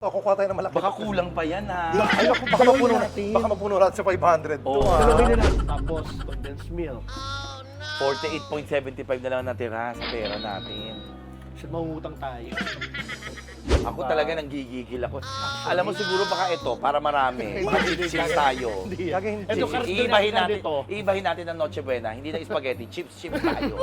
So, kukuha tayo ng malaki. Baka kulang pa yan ha. Ay, ako, baka mapuno natin sa 500 to, Oo. ha? Talawin na lang. Tapos, condensed milk. 48.75 na lang natira sa pera natin. Kasi mangungutang tayo. Ako talaga nanggigigil ako. Alam mo siguro baka ito, para marami. Baka chips tayo. Hindi Lagi hindi. Ito, karton Iibahin natin natin, dito. iibahin natin ng Noche Buena. Hindi na spaghetti, chips tayo.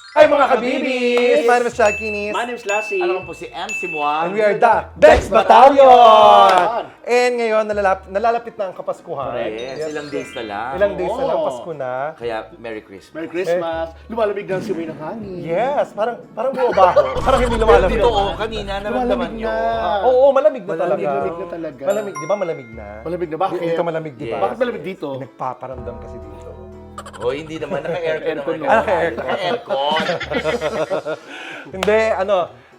Ay, mga kabibis! My name is Chad Kinis. My name's Lassie. Alam mo po si MC Moa. And we are the Bex Battalion! And ngayon, nalalapit na ang Kapaskuhan. Yes, ilang days na lang. Ilang days na lang, Oo. Pasko na. Kaya Merry Christmas. Merry Christmas. Lumalamig na ang simoy ng hangin. Yes, parang bumabaho. Parang hindi lumalamig. Totoo, kanina naramdaman Lumalamig nyo. na. Oo, malamig na talaga. Malamig na talaga. Malamig, di ba malamig na? Malamig na. Bakit? Dito malamig, di ba? Yes. Bakit malamig dito? Nagpaparamdam kasi dito. O, hindi naman. Naka-aircon Aircon naman. naman. Naka-aircon. Hindi,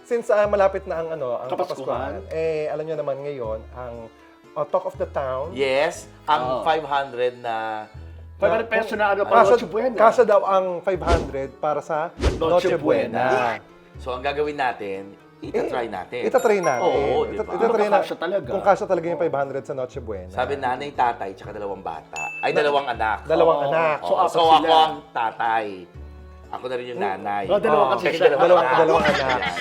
since malapit na ang Kapaskuhan. Kapaskuhan, alam nyo naman ngayon, ang talk of the town. Yes, ang 500 na 500 peso na ano para Noche Buena. Kasya daw ang 500 para sa Noche Noche Buena. So, ang gagawin natin, itatry natin. Itatry natin. Oo, di ba? Itatry Kung kasya talaga. Kung kasya talaga yung 500 sa Noche Buena. Sabi nanay, tatay, tsaka dalawang bata. Ay, dalawang anak. Dalawang Oo. anak. Oo. So, apat So, sila. ako ang tatay. Ako na rin yung nanay. Oh, dalawa kasi Kasi sila. Dalawang anak. Ayan.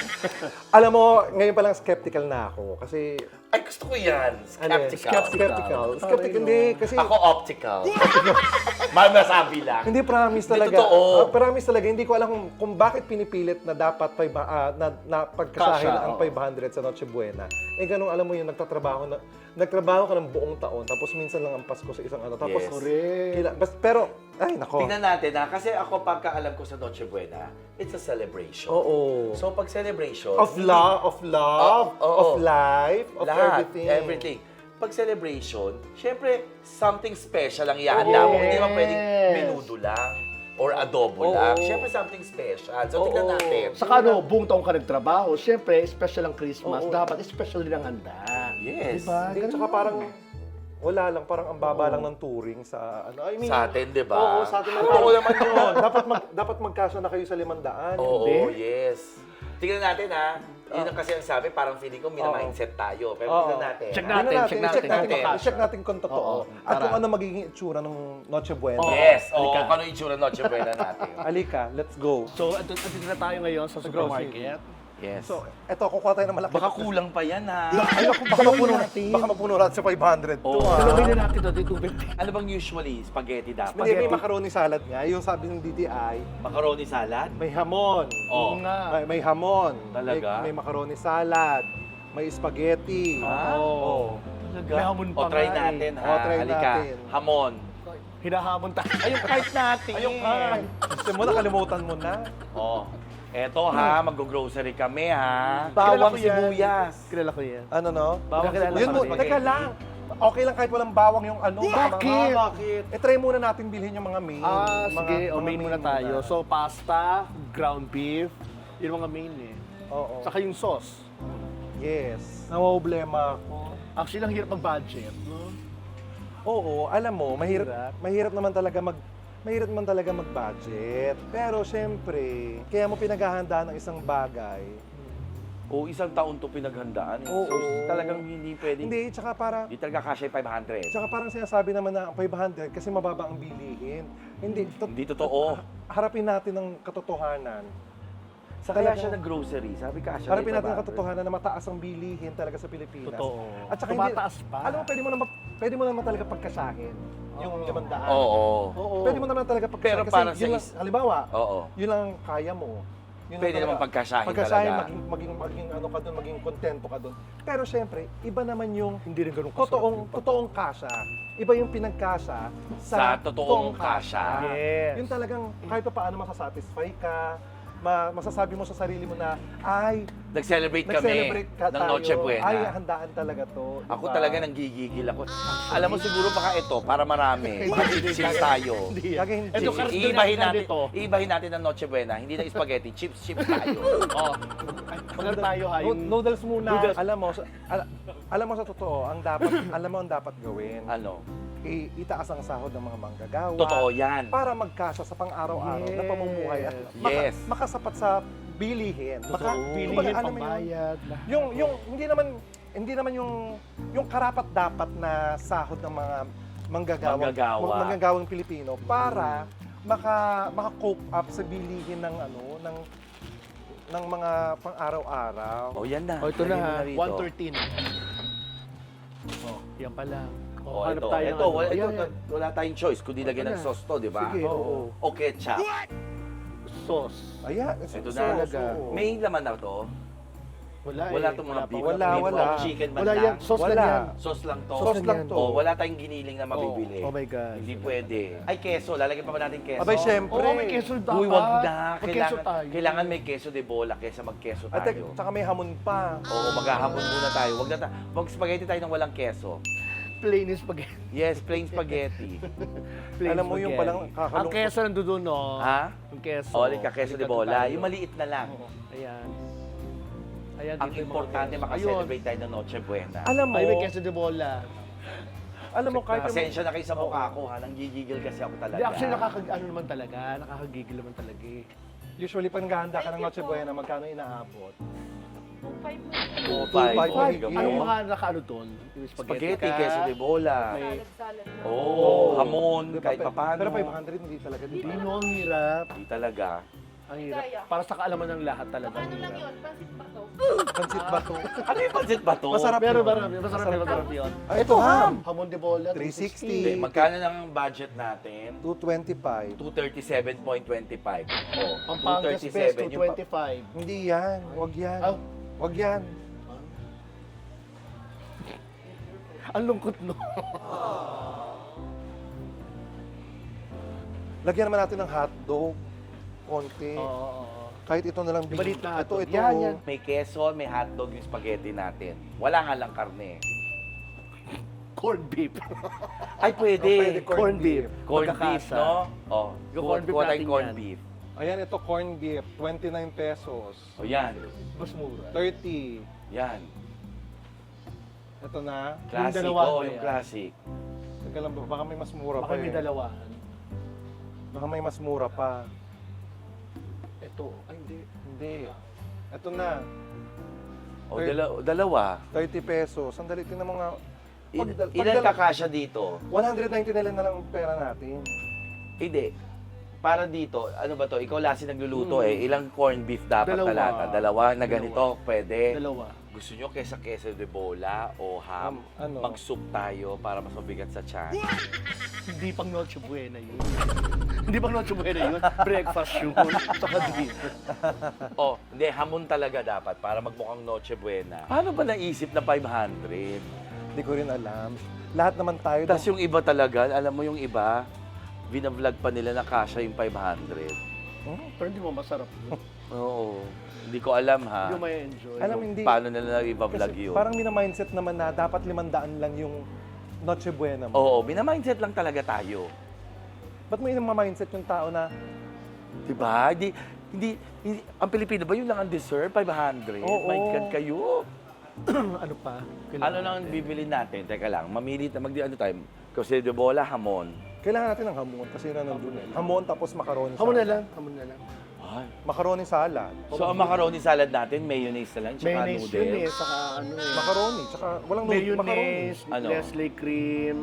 Alam mo, ngayon pa lang skeptical na ako. Kasi, Ay, gusto ko yan. Skeptical. Skeptical. Skeptical, hindi. Kasi, Ako optical. Masabi lang. hindi, promise Hindi talaga. totoo. Promise talaga. Hindi ko alam kung bakit pinipilit na dapat na pagkasahin Kasya, ang 500 sa Noche Buena. Ganun, alam mo yun, nagtrabaho ka ng buong taon, tapos minsan lang ang Pasko sa isang ano. Tapos, Yes. Correct. pero, ay, nako. Tingnan natin ha, kasi ako pagka alam ko sa Noche Buena, it's a celebration. Oo. So pag celebration, Of love, of Oo. life, of lahat, everything. everything. Pag celebration, syempre, something special ang ihanda mo. Hindi naman pwedeng menudo lang or adobo lang. Syempre, something special. So, tingnan natin. Saka ano, buong taong ka nagtrabaho, siyempre, special ang Christmas. Oo. Dapat special din ang handa. Yes. Diba? Hindi, Ganun. tsaka parang, wala lang, parang ang baba lang ng touring sa, I mean, Sa atin, di ba? Oo, sa atin. Oo naman yun. dapat magkasya na kayo sa 500. Oo, Hindi? yes. Tingnan natin ha. Yun ang kasi ang sabi, parang feeling ko mina-mindset tayo. Pero Oo. tingnan natin. Check ha? natin, check natin. check natin, Makasya. check natin kung totoo. Oo, At kung para- ano magiging itsura ng Noche Buena. Yes. Oo, Halika. kung ano yung itsura ng Noche Buena natin. Halika, let's go. So, andito na tayo ngayon sa supermarket. Yes. So, eto, kukuha tayo ng malaki. Baka kulang pa yan ha. Ay, naku, baka mapuno natin sa 500 to, Oo. ha? Talawin na natin dito 250. Ano bang usually spaghetti dapat? Hindi, may macaroni salad nga. Yung sabi ng DTI, Macaroni salad? may hamon. Oo. nga. May hamon. Talaga? May macaroni salad. May spaghetti. Ah? Oo. Talaga? May hamon pa O, try nga eh. natin ha. O, try Halika. natin. Hamon. Hinahamon tayo. Ayun, kahit natin. Ayun ka. Gusto mo, nakalimutan mo na. Oh. Eto ha, mag-grocery kami ha. Kilala Bawang ko yan. sibuyas. Kilala ko yan. Ano, no? Bawang Kilala sibuyas. Yun mo, spaghetti. teka lang. Okay lang kahit walang bawang yung ano. Bakit? Bakit? Try muna natin bilhin yung mga main. Sige, mga main muna tayo. muna. So, pasta, ground beef, yun ang mga main eh. Oo. Saka yung sauce. Yes. Namumblema ako. Actually, ang hirap mag-budget, no? Oo, alam mo, mahirap naman talaga mag-budget. Pero syempre, kaya mo pinaghahandaan ng isang bagay. O isang taon to pinaghandaan. Oo. So talagang hindi pwedeng. Hindi, tsaka Hindi talaga kasya yung 500. tsaka parang sinasabi naman na ang 500 kasi mababa ang bilihin. Hindi, Hindi totoo. Harapin natin ang katotohanan. Sa kaya Talagang- siya nag-grocery, sabi kasya Harapin natin ang katotohanan na mataas ang bilihin talaga sa Pilipinas. Totoo. At saka Tumataas pa. Alam mo, pwede mo naman talaga pagkasahin yung 500. Oo. Oo. Pwede mo naman talaga pagkasahin. Pero kasi para sa yun lang, halimbawa, Oo. yun lang ang kaya mo. Yun lang Pwede talaga. naman pagkasahin Pagkasahin, talaga. maging ano ka doon, maging kontento ka doon. Pero syempre, iba naman yung Hindi rin ganun kasarap yung totoong kasya. Iba yung pinagkasya Sa totoong kasya. kasya. Yes. Yun talagang kahit pa paano masasatisfy ka, masasabi mo sa sarili mo na, ay, Nag-celebrate kami nag-celebrate ka ng tayo. Noche Buena. Ay, handaan talaga to. Ako diba? talaga nanggigigil ako. Alam mo siguro baka ito, para marami. Chips tayo. Hindi. Kaya hindi. Ito, Carlos, Iibahin Doon natin, dito. iibahin natin ang Noche Buena. Hindi na spaghetti, chips tayo. Oh. Pag tayo ha, yung Noodles muna. Noodles. Alam mo sa totoo, ang dapat gawin. Ano? Itaas ang sahod ng mga manggagawa. Totoo yan. Para magkasya sa pang-araw-araw na Yes. pamumuhay at Yes. makasapat sa bilihin. pilihin, kumbaga, alam mo pambayad. yung hindi naman yung karapat-dapat na sahod ng mga manggagawang Pilipino para maka-cope up sa bilihin ng ng mga pang-araw-araw. Oh, yan na. Oh, ito na ha, Lagyan mo rito. 113. Oh, yan pala. Oh, hanap ito, tayo ng ito, ano. ito, Ayan, wala tayong choice kundi lagyan ng na. sauce to, di ba? Sige, oo. O ketchup. sauce. Ayan, Ito so, na. so, May laman na to. Wala Wala eh. itong mga pa. beef. Wala, beef wala. o chicken man Wala lang. yan. Sauce Wala. lang yan. Sauce lang to. Sauce lang to. Oh, wala tayong giniling na mabibili. Oh my God. Hindi pwede. Ay, keso. Lalagyan pa ba natin keso? Abay, syempre. Oo, may keso dapat. Uy, wag na. Mag-keso tayo. Kailangan may keso de bola kesa mag-keso At tayo. saka may hamon pa. Oo, maghahamon muna tayo. Wag spaghetti tayo ng walang keso. Plain spaghetti. Yes, plain spaghetti. Plain Alam mo yung spaghetti. palang Ang kakalungkot. keso nandun, no? Ha? Yung keso. O, ka keso de bola. tayo. Yung maliit na lang. Ayan. Ayan, Ang dito yung mga importante keso. makaselebrate tayo ng Noche Buena. Alam mo, Ay, may keso de bola. alam mo kahit Pasensya na kayo sa mukha ko ha. Nanggigigil kasi ako talaga. Hindi, actually, ano naman talaga. Nakakagigil naman talaga eh. usually pag naghahanda ka ng Noche Buena, magkano inaabot? 2.5. Five. Anong mga nakaano doon? Yung Spaghetti, ka, keso de bola. may- Oo, hamon, Di ba? kahit papano. Pero 500 hindi talaga. Di Hindi ba? no, ang hirap. Hindi talaga. Ang hirap. Para sa kaalaman ng lahat talaga. Ang Ano lang hirap. yun? Pansit ba to? Pansit ba to? Ano yung pancit ba to? Masarap. Pero yun. masarap yun. Ah, ito ham. Hamon de bola, 360. Hindi, magkano lang ang budget natin? 225. 237.25. Oh, Pampangas Best, 225. Hindi yan. Wag yan. Ah. Wag yan. Ang lungkot no. Lagyan naman natin ng hotdog. Konti. Oo. Kahit ito na lang. Yung maliit na Ito, hotdog. ito. Yan. May keso, may hotdog yung spaghetti natin. Wala nga lang karne. Corned beef. Ay, pwede. Oh, pwede Corned beef. Corned beef, Magkakasa. no? Oh, Yung corned beef kuha tayong natin corned yan. beef. Ayan, ito corned beef. 29 pesos. O yan. Mas mura. 30. Yan. Ito na. Classic. dalawa Oo, ba yung yan? classic. Teka lang, baka may mas mura Baka pa may eh. dalawahan. Baka may mas mura pa. Ito. Ay, hindi. Hindi. Ito na. O, dalawa. 30 pesos. Sandali, tingnan mo nga. Ilan kakasya dito? 199 na lang ang pera natin. Hindi. Para dito, ano ba to? Ikaw lasi nagluluto eh. Ilang corned beef dapat Dalawa. talata? Dalawa na ganito, pwede. Dalawa. Gusto nyo kesa queso de bola o ham, Ano? mag-soup tayo para mas mabigat sa tiyan. Hindi pang Noche Buena yun. Hindi pang Noche Buena yun. Breakfast yun. Saka dito. Oh, hindi, hamon talaga dapat para magmukhang Noche Buena. Paano ba naisip na 500? Hindi ko rin alam. Lahat naman tayo. Tapos yung iba talaga, alam mo yung iba, binavlog pa nila na kasha yung 500. Pero hindi mo masarap yun. Oo. Hindi ko alam ha. Hindi mo may enjoy. Alam, hindi. Paano nila i-vlog Kasi yun? parang mina-mindset naman na dapat 500 lang yung Noche Buena mo. Oo, binamindset lang talaga tayo. Ba't mo mindset yung tao na, Diba? Hindi, ang Pilipino ba yun lang ang deserve? 500? Oo. My God, kayo. Ano pa? Ano lang ang bibili natin? Teka lang, mamili, ano tayo? Kasi de bola, hamon. kailangan natin ng hamon kasi na nandun eh. Hamon tapos macaroni Hamon na salad. lang. Hamon na lang. Ay. Macaroni salad. So, ang macaroni salad natin, mayonnaise na lang, tsaka Mayonnaise yun eh. noodles. Saka ano eh. Macaroni, tsaka walang macaroni. Mayonnaise, Ano? Nestle cream,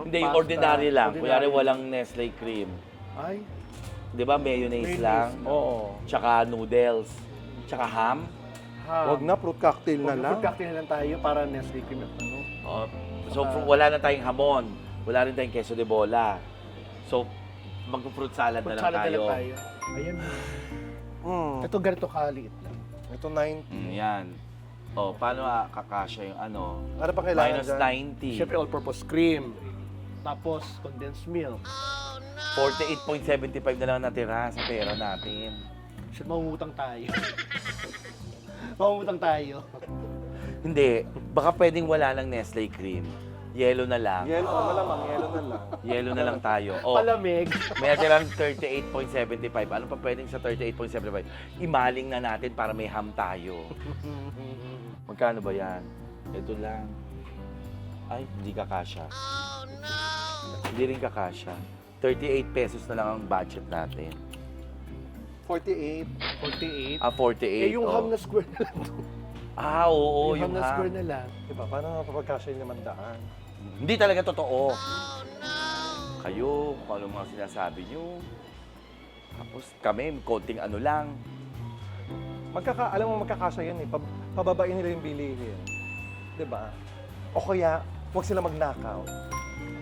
Hindi, yung pasta. ordinary lang. Kunyari Ordinary. walang Nestle cream. Ay, Di ba, mayonnaise lang? Oo. Tsaka noodles. Tsaka ham. Wag na, fruit cocktail na lang. Food cocktail na lang tayo para Nestle cream at ano. Oh, so, wala na tayong hamon. Wala rin tayong queso de bola. So, mag-fruit salad na Fruit lang salad na tayo. lang tayo. Ayan. Ito ganito kaliit lang. Ito 90. Yan. Oh, paano kakasya yung ano? Ano pa kailangan Minus dyan? 90. Siyempre all-purpose cream. Tapos condensed milk. 48.75 na lang natira sa pera natin. Shit, mangungutang tayo. Mangungutang tayo. Hindi, baka pwedeng wala ng Nestle cream. Yellow na lang. Yelo, malamang, yelo na lang. Yellow na lang tayo. Oh, Palamig. may natirang 38.75. Ano pa pwedeng sa 38.75? Imaling na natin para may ham tayo. Magkano ba yan? Ito lang. Ay, hindi kakasya. Hindi rin kakasya. 38 pesos na lang ang budget natin. 48. 48. 48. Eh, yung oh. ham na square na lang to. Oo, yung ham na square na lang. Diba? Paano mapapagkasya yung 500? Hindi talaga totoo. Kayo, kung ano mga sinasabi nyo. Tapos kami, konting ano lang. Alam mo, magkakasya yan eh. Pababain nila yung bilihin. Diba? O kaya, huwag sila mag-knockout.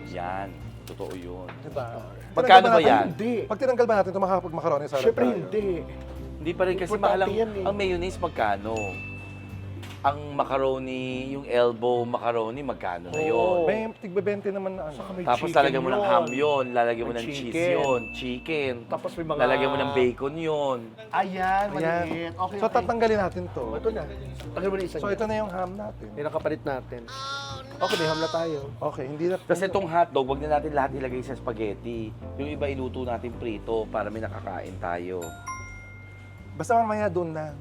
Yan, totoo yun. Diba? Magkano ba Tinanggal yan? Hindi. Pag tinanggal ba natin ito, makakapag-macaroni salad Siyempre tayo? hindi. Hindi pa rin kasi Importante mahal yan eh. ang mayonnaise magkano. Ang macaroni, yung elbow macaroni, magkano na Oo, yun? may tigbe-20 naman na ano. Saka may Tapos chicken lalagyan mo ng ham yun, lalagyan mo May ng cheese chicken. yun, chicken. Tapos may mga... Lalagyan mo ng bacon yun. Ayan, Ayan. maliit. Okay, So, tatanggalin natin to. Ito na. Tanggal mo na isa. So, ito na yung ham natin. Yung nakapalit natin. Okay, may ham na tayo. Okay, hindi na... Tapos itong hotdog, wag na natin lahat ilagay sa spaghetti. Yung iba iluto natin prito para may nakakain tayo. Basta mamaya doon na.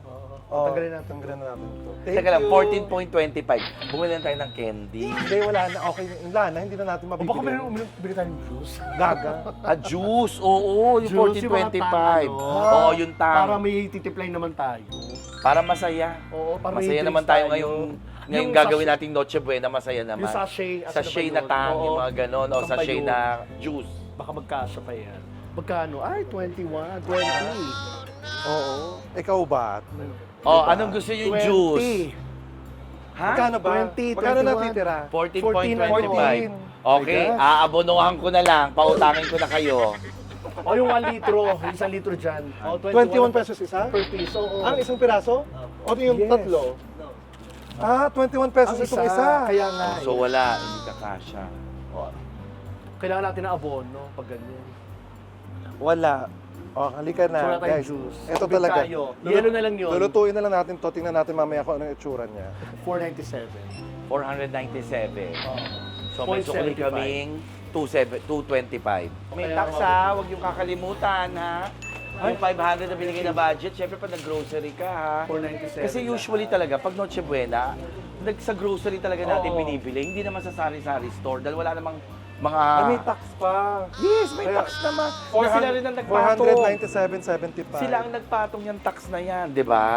Oh, Tanggalin natin. Tanggalin na natin to. Teka lang, 14.25. Bumili na tayo ng candy. Hindi, wala na. Okay, wala na. Hindi na natin O baka mabibili. bili tayo ng juice. Gaga. Juice, oo, yung Juice, yung mga 14.25. tang, Oo, yung tang. Para may titiplay naman tayo. Para masaya. Oo, para may Masaya drinks naman tayo tayo. ngayong Yung gagawin sachet- nating Noche Buena, masaya naman. Yung sachet. asan Sachet ba na yun? tang, Oo. yung mga ganon, o Saan ba sachet yun? na juice. Baka magkasya pa yan. Magkano? Ay, 21, 20. Oo. Ikaw ba? Oh, anong gusto yung 20. juice? Ha? Magkano ba? 20, Magkano 21. natitira? 14.25. 14. Okay, My gosh. aabonohan ko na lang. Pautangin ko na kayo. O yung 1 litro, yung 1 litro dyan. O, 21 pesos isa? per piso. O. Ang isang piraso? O yung Yes. tatlo? Ah, 21 pesos Ang itong isa. Kaya nga. So wala, hindi kakasya. Kailangan natin ng abono pag ganyan. Wala. O, halika So, na, wala tayong guys. juice. Ito Tubig talaga. tayo. Yelo na lang yun. Lulutuin na lang natin to. Tingnan natin mamaya kung anong itsura niya. 497. 497. So may 0.75. sukli kaming 225. May Okay, tax ha, huwag yung kakalimutan ha. Yung 500 na binigay na budget, syempre pag nag-grocery ka ha. 497. Kasi usually talaga, pag Noche Buena, sa grocery talaga natin Oo. binibili, hindi naman sa sari-sari store dahil wala namang mga... may tax pa. Yes, may Kaya, tax naman. Na sila rin ang nagpatong. 497.75. Sila ang nagpatong yung tax na yan, di ba?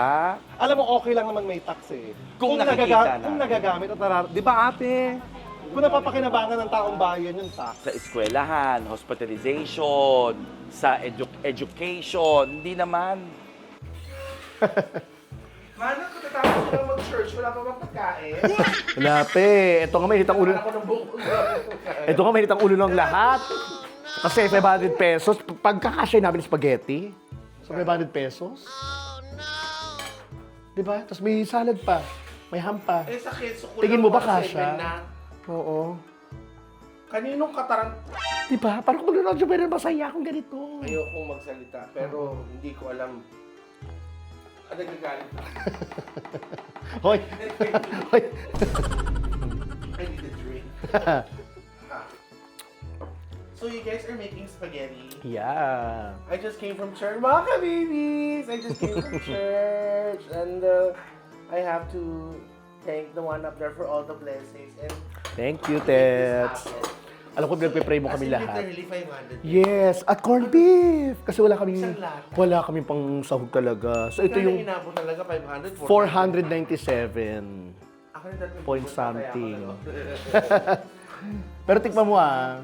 Alam mo, okay lang naman may tax eh. Kung nakikita na. Kung nagagamit at di ba ate? Kung napapakinabangan ng taong bayan yung tax. Sa eskwelahan, hospitalization, sa education, hindi naman. Manang, katatapos ko lang mag-church, wala pa bang pagkain? Wala pe. Ito nga may hitang ulo. Ako ng buko. Ito nga may hitang ulo ng lahat. Kasi 500 pesos. Pagkakasya namin ng spaghetti. So 500 pesos. Diba? Tapos may salad pa. May ham pa. Eh, sa keso ko Tingin lang, mo ba 1.7 kasha? na. Oo. Kaninong katarant? Diba? Parang kung mag-radio pero masaya akong ganito. Ayokong magsalita, pero hindi ko alam. Nagagalit. Hoy! Hoy! I need a drink. So you guys are making spaghetti. Yeah. I just came from church. Mga babies! I just came from church. And I have to thank the one up there for all the blessings. And Thank you, make this Tets. happen. Alam ko, pinagpipray mo As kami in, lahat. literally 500. Yes, at corned beef. Kasi wala kaming Isang lahat. wala kaming pang sahog talaga. So ito Kaya yung inabot talaga 500. 497. Ako na dati Point pupunta, something. kaya ako Pero tikman mo ah,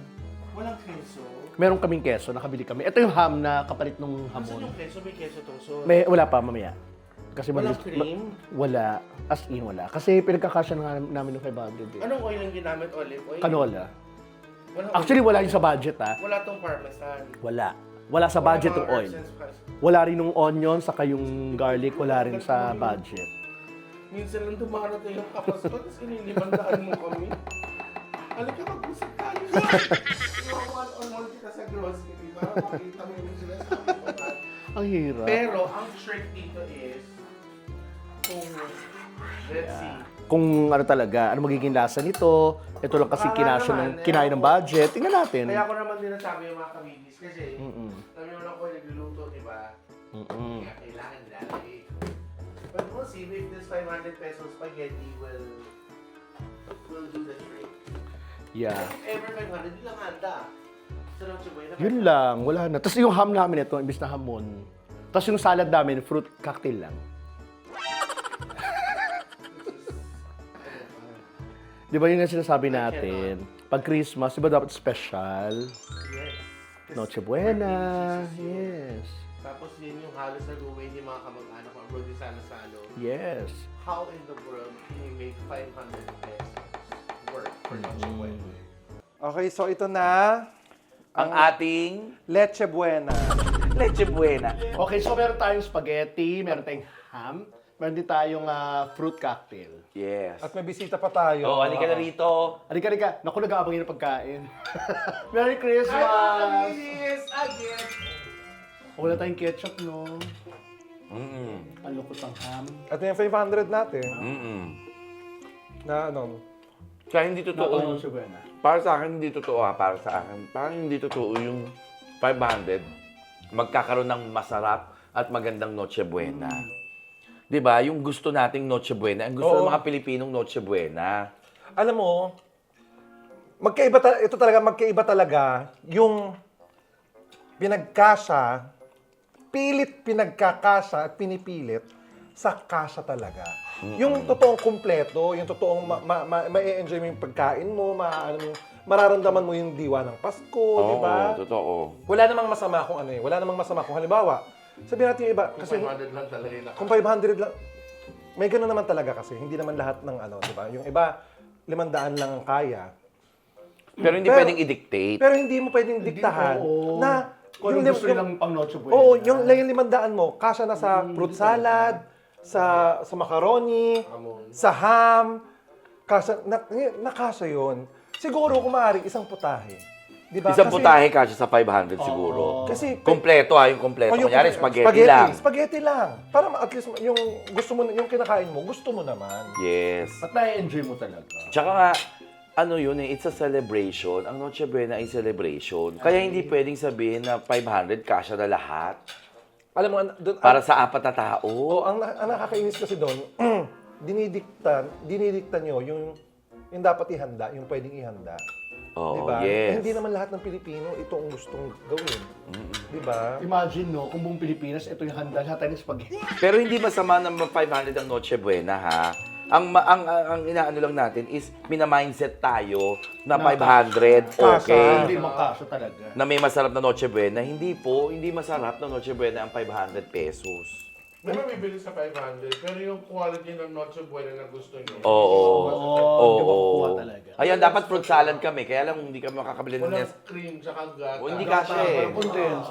Walang keso. meron kaming keso, nakabili kami. Ito yung ham na kapalit ng Asan hamon. yung keso? May keso tungso. Wala pa mamaya. Kasi Walang mabilis- cream? wala. As in, wala. Kasi pinagkakasya na namin ng 500 eh. Anong oil ang ginamit? Olive oil? Canola. Walang Actually, oil. wala yun sa budget ah. Wala tong parmesan. Wala. Wala sa budget Wala yung mga oil. herbs and spices. Wala rin yung onion, saka yung garlic, wala rin sa budget. Minsan lang dumarating yung kapasko, tapos inilibandaan mo kami. Halika, mag-usap tayo. Yung one-on-one kita sa grocery para makita mo yung sinasabi mo. Ang hirap. Pero ang trick dito is, kung, let's see, Kung ano talaga, ano magiging lasa nito. Ito lang kasi kinain ng budget. Tingnan natin. Kaya ko naman din nasabi yung mga kabibis kasi kami naman ako nagluluto, di ba? Kaya kailangan nilalagay. But we'll see if this 500 pesos spaghetti will do the trick. Yeah. Ever 500, di lang handa. So, Yun lang, wala na. Tapos yung ham namin ito, imbis na hamon. Tapos yung salad namin, fruit cocktail lang. Di ba yun ang sinasabi natin? Pag Christmas, di ba dapat special? Yes. Noche Buena. Yes. Tapos yun yung halos nag-uwi yung mga kamag-anak ko, Brody Salo. Yes. How in the world can you make 500 pesos work for Noche Buena? Okay, so ito na. Ang ating Leche Buena. leche buena. Okay, so meron tayong spaghetti, meron tayong ham, meron din tayong fruit cocktail. Yes. At may bisita pa tayo. Oh, halika na rito. Halika. Naku, nag-aabang yun ng pagkain. Merry Christmas! Yes, again! Wala tayong ketchup, no? Mm-mm. Ang lukot ng ham. At yung 500 natin. Mm-mm. Na ano. Kaya hindi totoo. Noche Buena. Para sa akin, hindi totoo ha. Para sa akin. Parang hindi totoo yung 500. Magkakaroon ng masarap at magandang Noche Buena. Di ba? Yung gusto nating Noche Buena. Ang gusto Oo. ng mga Pilipinong Noche Buena. Alam mo, ito talaga, magkaiba talaga yung pinagkasya, pilit pinagkakasya at pinipilit sa kasya talaga. Yung totoong kumpleto, yung totoong ma-enjoy mo yung pagkain mo, mararamdaman mo yung diwa ng Pasko, di ba? Totoo. Wala namang masama kung ano eh. Wala namang masama kung halimbawa, sabihin natin yung iba, kasi 500 lang talaga yung kung 500 lang, may gano'n naman talaga kasi, hindi naman lahat ng ano, di ba? Yung iba, 500 lang ang kaya. Pero hindi Pero- pwedeng i-dictate. Pero hindi mo pwedeng diktahan oo. na Kung ano gusto nilang pang Noche Buena. Oo, yung 500 mo, kasya na sa fruit salad, sa macaroni, sa ham, kasya, nakasya yun. Siguro kung maaari, isang putahe. Di ba? Isang Kasi- putahe kasi sa 500 siguro. Kasi- kompleto yung kompleto. Oh, yung Kunyari, spaghetti lang. Spaghetti lang. Para at least yung gusto mo, yung kinakain mo, gusto mo naman. Yes. At na-enjoy mo talaga. Tsaka nga, ano yun eh, it's a celebration. Ang Noche Buena ay celebration. Kaya hindi pwedeng sabihin na 500 kasya na lahat Alam mo, doon, para sa apat na tao. ang nakakainis kasi doon, dinidikta nyo yung dapat ihanda, yung pwedeng ihanda. Oh, Diba? yes. Hindi naman lahat ng Pilipino ito ang gustong gawin. Diba? Imagine, no, kung buong Pilipinas, ito yung handa, lahat tayo ng spaghetti. Pero hindi masama na 500 ang Noche Buena, ha? Ang inaano lang natin is mina-mindset tayo na 500 okay. Hindi makasya talaga. Na may masarap na Noche Buena. Hindi po, hindi masarap na Noche Buena ang 500 pesos. May mabibili sa 500, pero yung quality ng Noche Buena na gusto nyo. Oo. Hindi makukuha talaga. Ayan, dapat fruit salad kami. Kaya lang hindi kami makakabili ng Walang cream, tsaka gata. hindi kasi eh. Walang condense.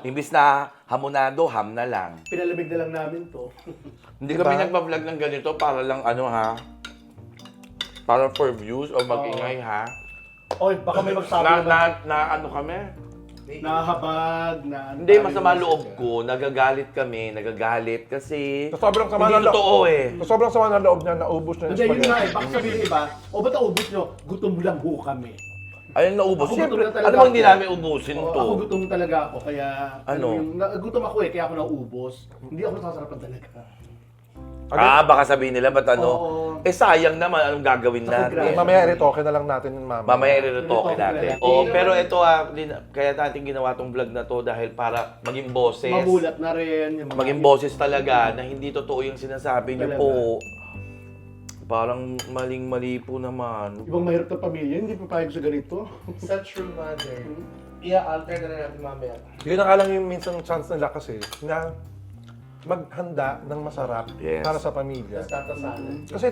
Imbis na hamonado, ham na lang. Pinalamig na lang namin to. Hindi kami nagpa-vlog ng ganito para lang ano ha. Para for views o mag-ingay ha. Oy, baka may magsabi Na ano kami? nahabag, na... Hindi, masama loob ko. Nagagalit kasi Sa sobrang sama hindi ng loob. totoo eh. Sa sobrang sama ng loob niya, naubos na yung Hindi, yun nga spaghetti. eh. Baka sabihin iba, o ba't naubos nyo? Gutom lang ho kami. Ayun, naubos. Ako Siyempre, gutom na talaga ano bang hindi ako. namin ubusin Oo, to? ako gutom talaga ako, kaya... Ano? Gutom ako eh, kaya ako naubos. Hindi ako nasasarapan talaga. Baka sabihin nila, ba't ano? Oo. Eh, sayang naman, anong gagawin Sa natin? Mamaya retoke na lang natin yung mama. Mamaya i-retoke Retoke natin. natin. Oo, pero ito kaya natin ginawa tong vlog na to dahil para maging boses. Mabulat na rin. Yung mga- Maging boses talaga na hindi totoo yung sinasabi niyo Talaga. po. Parang maling-mali po naman. Ibang mahirap na pamilya, hindi pa payag sa ganito. Sa true mother, i-alter na rin natin mamaya. Yun ang alam yung minsan chance nila kasi na maghanda ng masarap Yes. para sa pamilya. Tapos tatasalan. Kasi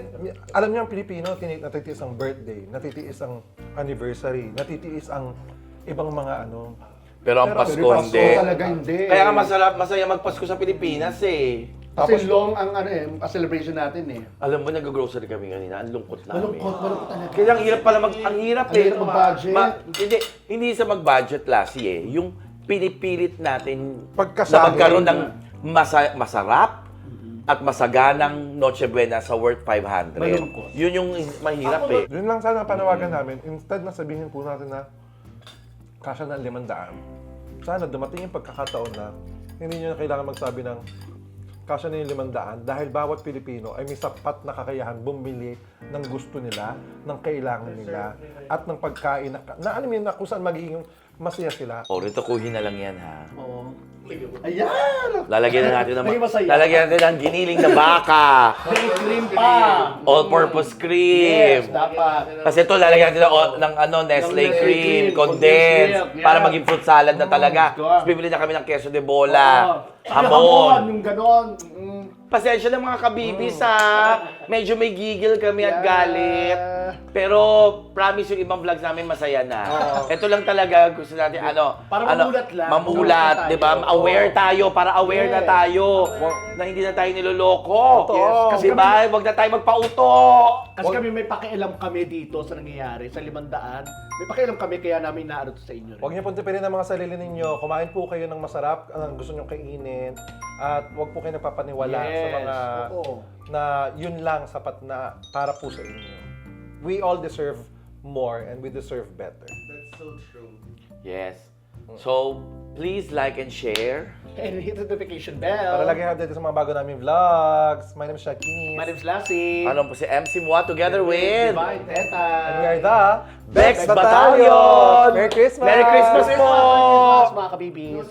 alam niyo ang Pilipino, natitiis ang birthday, natitiis ang anniversary, natitiis ang ibang mga ano. Pero ang Pero Pasko Pasko hindi. talaga hindi. Kaya nga masaya magpasko sa Pilipinas eh. Kasi long ang celebration natin eh. Alam mo, nag-grocery kami kanina. Ang lungkot namin. Malungkot talaga. Kaya ang hirap pala ang hirap Ang eh. hirap mag-budget. Hindi sa mag-budget last eh. Yung pinipilit natin na Pagkasahin. magkaroon ng masarap at masaganang Noche Buena sa worth 500. Malungkot. Yun yung mahirap eh. Yun lang sana panawagan namin. Instead na sabihin po natin na kasya na 500. Sana dumating yung pagkakataon na hindi nyo na kailangan magsabi ng kasya na yung 500 dahil bawat Pilipino ay may sapat na kakayahan bumili ng gusto nila, ng kailangan nila, at ng pagkain na alam mo yun, na kung saan magiging masaya sila. O, rito kuhin na lang yan ha. Oo. Ayan! Lalagyan na natin May masaya. lalagyan natin ng giniling na baka. May cream pa! All-purpose cream. Yes, dapat. Kasi ito lalagyan natin ng Nestle Nestle cream, cream, condensed, condensed milk, para yeah. maging fruit salad na talaga. God. Tapos bibili na kami ng queso de bola, Hamon, hamon. yung ganon. Pasensya na mga kabibis ha. Medyo may gigil kami at Yeah. galit. Pero promise yung ibang vlogs namin masaya na. Ito lang talaga gusto natin Para mamulat lang. Mamulat, Mamulat 'di ba? tayo. Aware tayo para aware na Yes. tayo na hindi na tayo niloloko. Yes. Kasi 'Di ba? Huwag na tayo magpauto. Kasi kami may pakialam kami dito sa nangyayari, sa 500. May pakialam kami kaya namin naarot sa inyo. Huwag niyo pong tipirin ang mga sarili ninyo. Kumain po kayo ng masarap, ang gusto niyo kainin. At huwag po kayo nagpapaniwala sa mga Oo. na yun lang sapat na para po sa inyo. We all deserve more and we deserve better. That's so true. Yes. So, please like and share. And hit the notification bell. Para lagi update sa mga bago naming vlogs. My name is Shaquille. My name's Lassie. Ano po si MC Mua together with Divine Teta. And we are the Bex Battalion! Merry Christmas! Merry Christmas po! Merry Christmas, mga kabibis.